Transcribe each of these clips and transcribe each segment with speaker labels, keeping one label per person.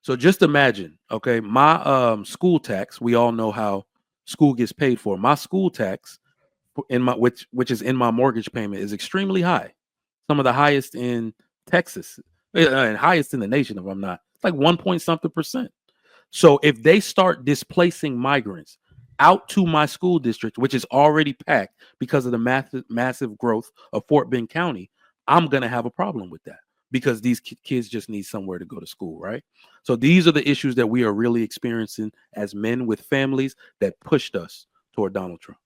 Speaker 1: So just imagine, okay, my school tax. We all know how school gets paid for. My school tax in my which is in my mortgage payment is extremely high. Some of the highest in Texas and highest in the nation. If I'm not, it's like 1 point something percent. So if they start displacing migrants out to my school district, which is already packed because of the massive growth of Fort Bend County, I'm gonna have a problem with that because these kids just need somewhere to go to school, right? So these are the issues that we are really experiencing as men with families that pushed us toward Donald Trump.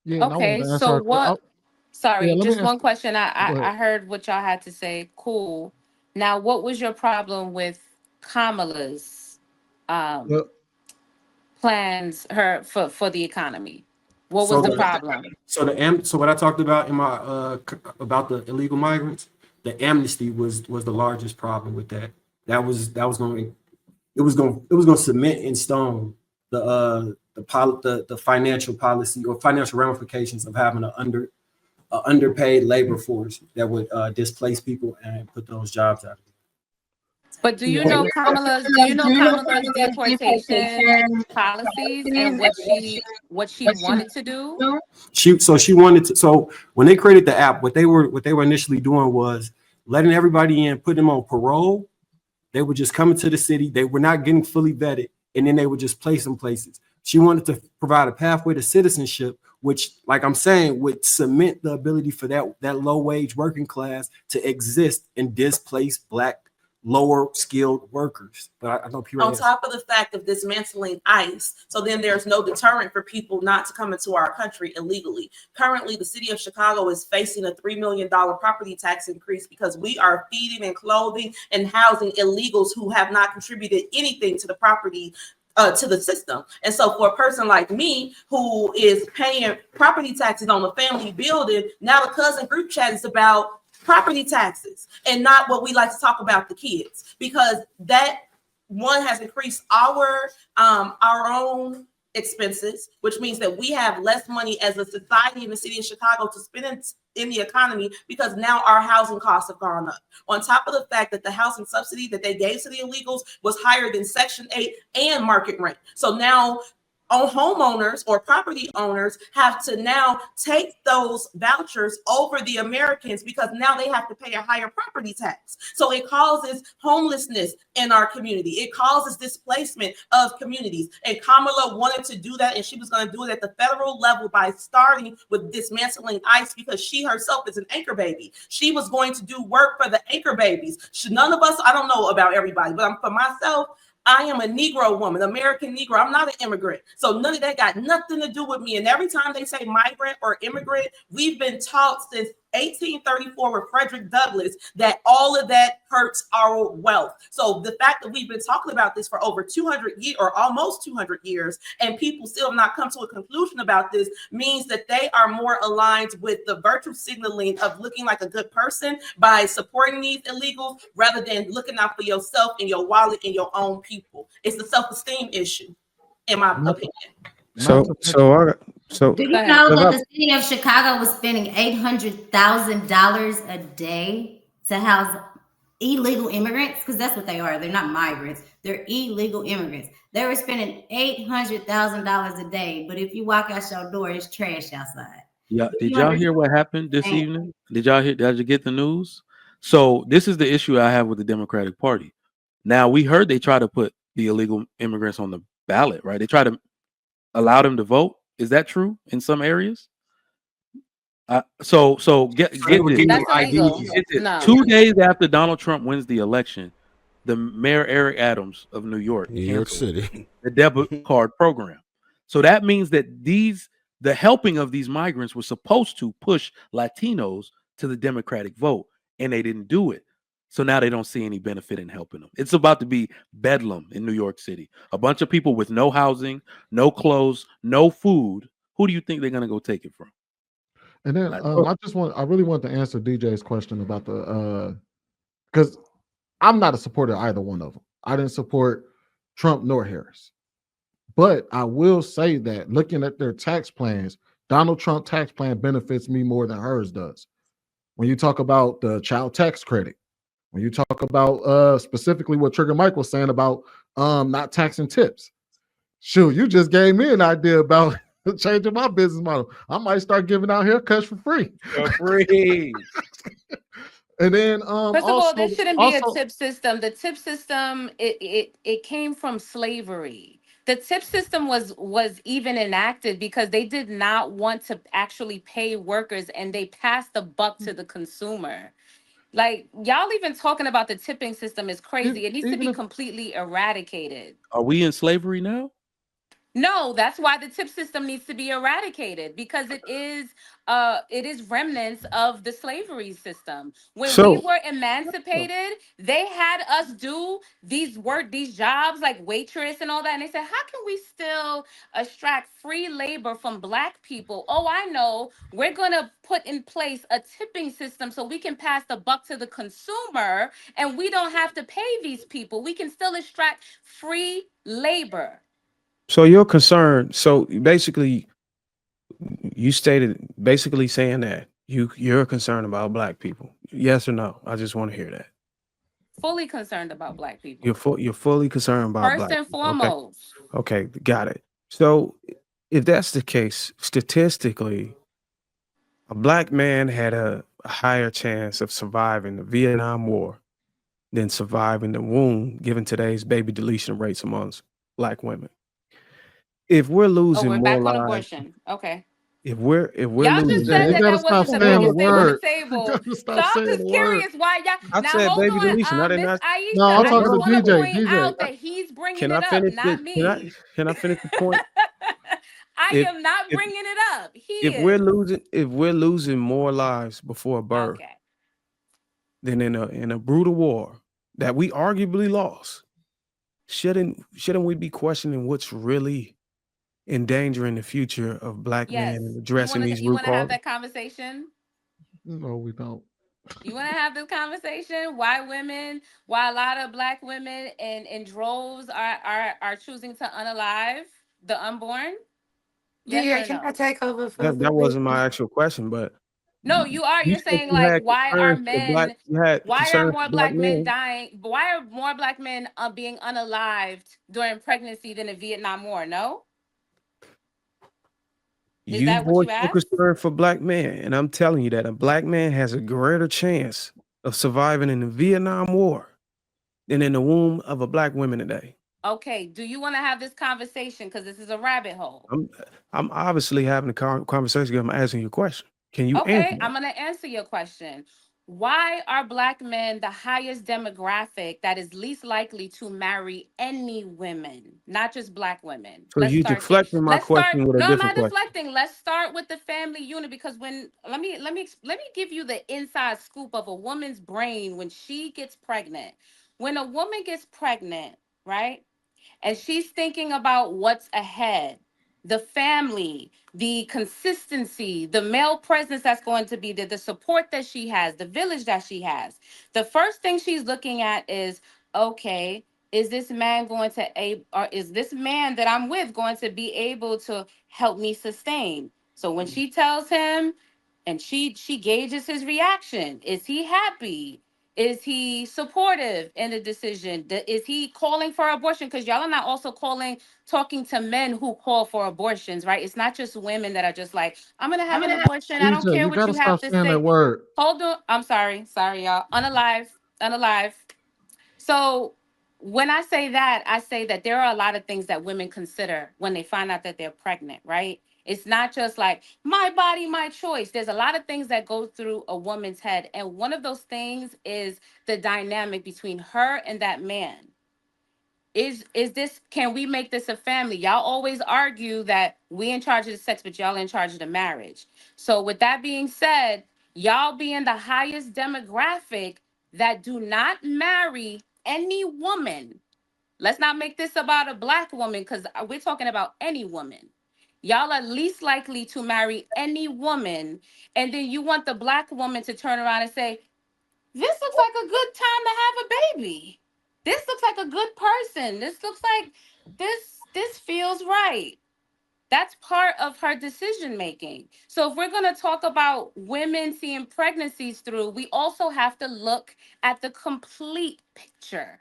Speaker 2: Yeah, and I wanted
Speaker 3: Okay,
Speaker 2: to answer
Speaker 3: so
Speaker 2: our
Speaker 3: what?
Speaker 2: yeah,
Speaker 3: Sorry,
Speaker 2: let me
Speaker 3: just
Speaker 2: answer.
Speaker 3: one question.
Speaker 2: Go ahead.
Speaker 3: I heard what y'all had to say. Cool. Now, what was your problem with Kamala's um
Speaker 2: Well,
Speaker 3: plans her for the economy? What was
Speaker 4: So
Speaker 3: the
Speaker 4: the
Speaker 3: problem?
Speaker 4: so what I talked about in my about the illegal migrants, the amnesty was the largest problem with that. That was going it was going to cement in stone the financial policy or financial ramifications of having a underpaid labor force that would displace people and put those jobs out.
Speaker 3: But do you
Speaker 2: yeah,
Speaker 3: know Kamala's deportation policies and what she wanted to do?
Speaker 4: She wanted to. So when they created the app, what they were initially doing was letting everybody in, put them on parole. They were just coming to the city. They were not getting fully vetted, and then they would just place them places. She wanted to provide a pathway to citizenship, which, like I'm saying, would cement the ability for that low wage working class to exist and displace Black lower skilled workers. But I know people
Speaker 5: on top of the fact of dismantling ICE, so then there's no deterrent for people not to come into our country illegally. Currently, the city of Chicago is facing a $3 million property tax increase because we are feeding and clothing and housing illegals who have not contributed anything to the property to the system. And so for a person like me who is paying property taxes on a family building, now the cousin group chat is about property taxes and not what we like to talk about, the kids, because that one has increased our own expenses, which means that we have less money as a society in the city of Chicago to spend in the economy because now our housing costs have gone up. On top of the fact that the housing subsidy that they gave to the illegals was higher than Section 8 and market rent. So now homeowners or property owners have to now take those vouchers over the Americans because now they have to pay a higher property tax. So it causes homelessness in our community. It causes displacement of communities. And Kamala wanted to do that, and she was going to do it at the federal level by starting with dismantling ICE because she herself is an anchor baby. She was going to do work for the anchor babies. None of us, I don't know about everybody, but for myself, I am a Negro woman, American Negro. I'm not an immigrant. So none of that got nothing to do with me. And every time they say migrant or immigrant, we've been taught since 1834 with Frederick Douglass that all of that hurts our wealth. So the fact that we've been talking about this for over 200 years or almost 200 years and people still have not come to a conclusion about this means that they are more aligned with the virtue signaling of looking like a good person by supporting these illegals rather than looking out for yourself and your wallet and your own people. It's a self-esteem issue, in my opinion.
Speaker 6: Do you know that the city of Chicago was spending $800,000 a day to house illegal immigrants? Because that's what they are. They're not migrants. They're illegal immigrants. They were spending $800,000 a day. But if you walk out your door, it's trash outside.
Speaker 1: Yeah. Did y'all hear what happened this evening? Did you get the news? So this is the issue I have with the Democratic Party. Now, we heard they try to put the illegal immigrants on the ballot, right? They try to allow them to vote. Is that true in some areas? Get this.
Speaker 3: That's illegal. No.
Speaker 1: 2 days after Donald Trump wins the election, the Mayor Eric Adams of New York
Speaker 7: City,
Speaker 1: the debit card program. So that means that the helping of these migrants was supposed to push Latinos to the Democratic vote, and they didn't do it. So now they don't see any benefit in helping them. It's about to be bedlam in New York City. A bunch of people with no housing, no clothes, no food. Who do you think they're going to go take it from?
Speaker 2: And then I really want to answer DJ's question about because I'm not a supporter of either one of them. I didn't support Trump nor Harris. But I will say that looking at their tax plans, Donald Trump tax plan benefits me more than hers does. When you talk about the child tax credit, when you talk about specifically what Trigger Mike was saying about not taxing tips. Shoot, you just gave me an idea about changing my business model. I might start giving out haircuts for free.
Speaker 1: For free.
Speaker 2: And then
Speaker 3: First of all, there shouldn't be a
Speaker 2: also
Speaker 3: tip system. The tip system, it came from slavery. The tip system was even enacted because they did not want to actually pay workers, and they passed the buck to the consumer. Like, y'all even talking about the tipping system is crazy. It needs to
Speaker 2: even
Speaker 3: be
Speaker 2: if
Speaker 3: completely eradicated.
Speaker 1: Are we in slavery now?
Speaker 3: No, that's why the tip system needs to be eradicated, because it is remnants of the slavery system. When we
Speaker 4: So
Speaker 3: were emancipated, they had us do these jobs like waitress and all that, and they said, how can we still extract free labor from black people? Oh, I know, we're going to put in place a tipping system so we can pass the buck to the consumer, and we don't have to pay these people. We can still extract free labor.
Speaker 4: So you're concerned. So basically, you stated basically saying that you're concerned about black people. Yes or no? I just want to hear that.
Speaker 3: Fully concerned about black people.
Speaker 4: You're fully concerned about
Speaker 3: First
Speaker 4: black
Speaker 3: and
Speaker 4: people. Okay.
Speaker 3: foremost.
Speaker 4: Okay, got it. So if that's the case, statistically, a black man had a higher chance of surviving the Vietnam War than surviving the womb, given today's baby deletion rates amongst black women. If we're
Speaker 3: Oh,
Speaker 4: losing
Speaker 3: we're
Speaker 4: more
Speaker 3: back on
Speaker 4: lives,
Speaker 3: abortion. Okay.
Speaker 4: if we're
Speaker 3: Y'all just
Speaker 4: losing
Speaker 2: DJ,
Speaker 3: said
Speaker 2: you
Speaker 4: more,
Speaker 3: that
Speaker 2: gotta
Speaker 3: that
Speaker 2: stop
Speaker 3: wasn't the
Speaker 2: saying the
Speaker 3: biggest thing on the
Speaker 2: word. You
Speaker 3: table.
Speaker 2: gotta
Speaker 3: So
Speaker 2: stop
Speaker 3: I'm
Speaker 2: saying
Speaker 3: just
Speaker 2: the word.
Speaker 3: curious why y'all.
Speaker 4: I
Speaker 3: Now
Speaker 4: said
Speaker 3: hold
Speaker 4: baby
Speaker 3: on,
Speaker 4: deletion. I did
Speaker 3: Miss
Speaker 4: not.
Speaker 2: No,
Speaker 3: Aisha.
Speaker 2: I'm
Speaker 3: I
Speaker 2: talking
Speaker 3: just
Speaker 2: to
Speaker 3: want to
Speaker 2: DJ.
Speaker 3: point
Speaker 2: DJ.
Speaker 3: out that he's bringing
Speaker 4: Can I
Speaker 3: it up,
Speaker 4: finish
Speaker 3: not
Speaker 4: it?
Speaker 3: me.
Speaker 4: Can I finish the point?
Speaker 3: I
Speaker 4: If
Speaker 3: am not
Speaker 4: if
Speaker 3: bringing it up. He
Speaker 4: if we're
Speaker 3: is.
Speaker 4: losing more lives before birth
Speaker 3: Okay.
Speaker 4: than in a brutal war that we arguably lost, shouldn't we be questioning what's really endangering the future of black men
Speaker 3: Yes.
Speaker 4: and addressing these
Speaker 3: You
Speaker 4: root
Speaker 3: want to have
Speaker 4: causes?
Speaker 3: that conversation?
Speaker 2: No, we don't.
Speaker 3: You want to have this conversation? Why a lot of black women in droves are choosing to unalive the unborn? Yes
Speaker 7: DJ,
Speaker 3: or
Speaker 7: can I
Speaker 3: no?
Speaker 7: take over for a
Speaker 4: That
Speaker 7: little bit?
Speaker 4: wasn't my actual question, but
Speaker 3: No, you are.
Speaker 4: you
Speaker 3: You're
Speaker 4: said
Speaker 3: saying like, why are more
Speaker 4: for black
Speaker 3: black men
Speaker 4: men.
Speaker 3: dying? Why are more black men being unalived during pregnancy than the Vietnam War? No, is
Speaker 4: You
Speaker 3: that what you
Speaker 4: voiced your
Speaker 3: asked?
Speaker 4: concern for black men, and I'm telling you that a black man has a greater chance of surviving in the Vietnam War than in the womb of a black woman today.
Speaker 3: Okay. Do you want to have this conversation? Because this is a rabbit hole.
Speaker 4: I'm obviously having a conversation. I'm asking you a question. Can you answer
Speaker 3: Okay,
Speaker 4: that?
Speaker 3: I'm going to answer your question. Why are black men the highest demographic that is least likely to marry any women, not just black women?
Speaker 4: So
Speaker 3: Let's
Speaker 4: you
Speaker 3: start there.
Speaker 4: deflecting my
Speaker 3: Let's start.
Speaker 4: question with a
Speaker 3: No, I'm
Speaker 4: different
Speaker 3: not
Speaker 4: question.
Speaker 3: deflecting. Let's start with the family unit, because let me give you the inside scoop of a woman's brain when she gets pregnant. When a woman gets pregnant, right? And she's thinking about what's ahead, the family, the consistency, the male presence that's going to be there, the support that she has, the village that she has. The first thing she's looking at is, okay, is this man going to or is this man that I'm with going to be able to help me sustain? So when she tells him, and she gauges his reaction, is he happy? Is he supportive in the decision? Is he calling for abortion? Because y'all are not also talking to men who call for abortions, right? It's not just women that are just like, I'm gonna have an abortion. I don't
Speaker 2: DJ,
Speaker 3: care
Speaker 2: you
Speaker 3: what
Speaker 2: gotta
Speaker 3: you have
Speaker 2: stop
Speaker 3: to
Speaker 2: saying that
Speaker 3: say.
Speaker 2: word.
Speaker 3: Hold on. I'm sorry. Sorry, y'all. Unalive. So when I say that there are a lot of things that women consider when they find out that they're pregnant, right? It's not just like my body, my choice. There's a lot of things that go through a woman's head. And one of those things is the dynamic between her and that man. Can we make this a family? Y'all always argue that we in charge of the sex, but y'all in charge of the marriage. So with that being said, y'all being the highest demographic that do not marry any woman. Let's not make this about a black woman, because we're talking about any woman. Y'all are least likely to marry any woman. And then you want the black woman to turn around and say, this looks like a good time to have a baby. This looks like a good person. This looks like this feels right. That's part of her decision making. So if we're going to talk about women seeing pregnancies through, we also have to look at the complete picture.